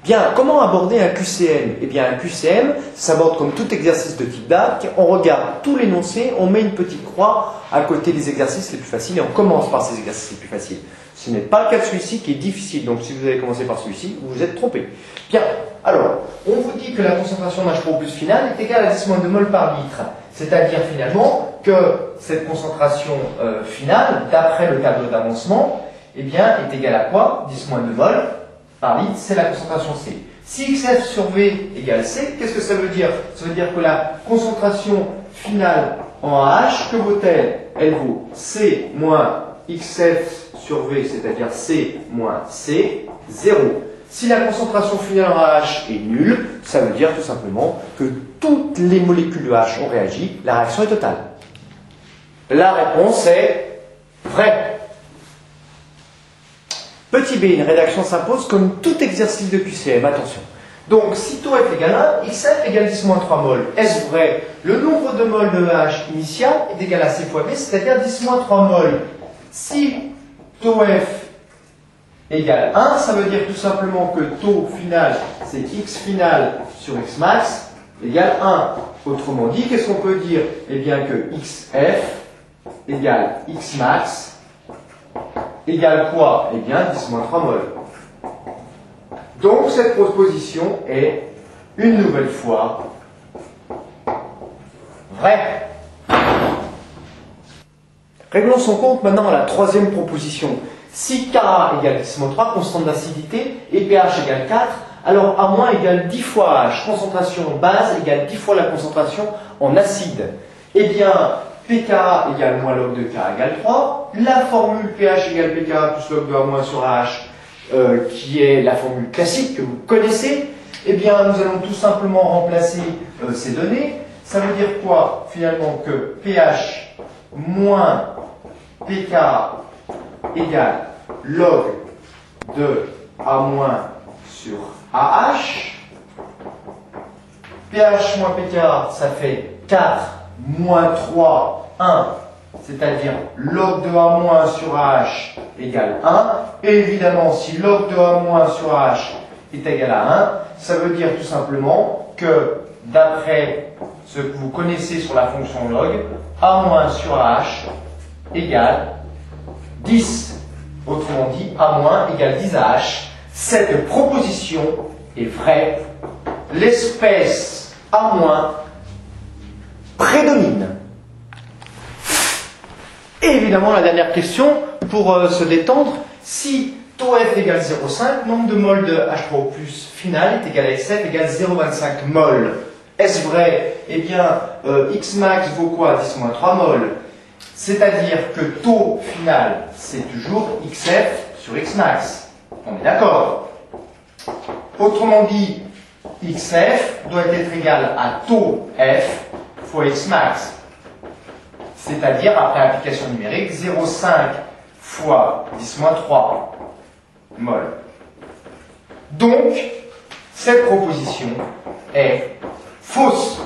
Bien, comment aborder un QCM? Eh bien, un QCM s'aborde comme tout exercice de type DAC. On regarde tout l'énoncé, on met une petite croix à côté des exercices les plus faciles et on commence par ces exercices les plus faciles. Ce n'est pas le cas de celui-ci qui est difficile, donc si vous avez commencé par celui-ci, vous vous êtes trompé. Bien, alors, on vous dit que la concentration d'H3O plus finale est égale à 10-2 mol par litre. C'est-à-dire finalement que cette concentration finale, d'après le tableau d'avancement, eh bien, est égale à quoi? 10-2 mol par litre, c'est la concentration C. Si XF sur V égale C, qu'est-ce que ça veut dire? Ça veut dire que la concentration finale en H, que vaut-elle? Elle vaut C moins XF sur V, c'est-à-dire C moins C, 0. Si la concentration finale en H est nulle, ça veut dire tout simplement que toutes les molécules de H ont réagi, la réaction est totale. La réponse est vraie. Petit b, une rédaction s'impose comme tout exercice de QCM, attention. Donc, si taux F égale 1, XF égale 10-3 mol. Est-ce vrai? Le nombre de moles de H initial est égal à C fois B, c'est-à-dire 10-3 mol. Si taux F égale 1, ça veut dire tout simplement que taux final, c'est X final sur X max, égale 1. Autrement dit, qu'est-ce qu'on peut dire? Eh bien que XF égale X max égale quoi? Eh bien 10-3 mol. Donc cette proposition est une nouvelle fois vraie. Réglons son compte maintenant à la troisième proposition. Si Ka égale 10-3, constante d'acidité, et pH égale 4, alors A- égale 10 fois H, concentration en base égale 10 fois la concentration en acide. Eh bien, pKa égale moins log de K égale 3. La formule pH égale pKa plus log de A- sur H, qui est la formule classique que vous connaissez, eh bien, nous allons tout simplement remplacer ces données. Ça veut dire quoi? Finalement que pH moins pK égale log de A- sur AH. pH moins pK, ça fait 4 moins 3, 1, c'est-à-dire log de A- sur AH égale 1. Et évidemment, si log de A- sur AH est égal à 1, ça veut dire tout simplement que d'après ce que vous connaissez sur la fonction log, A- sur AH égale 10. Autrement dit, A- égale 10 AH. Cette proposition est vraie. L'espèce A- prédomine. Et évidemment, la dernière question, pour se détendre, si taux F égale 0,5, nombre de moles de H3O plus final est égal à XF égale 0,25 mol. Est-ce vrai? Eh bien, X max vaut quoi? 10-3 mol. C'est-à-dire que taux final, c'est toujours XF sur X max. On est d'accord? Autrement dit, XF doit être égal à taux F fois X max. C'est-à-dire, après application numérique, 0,5 fois 10-3 mol. Donc, cette proposition est fausse.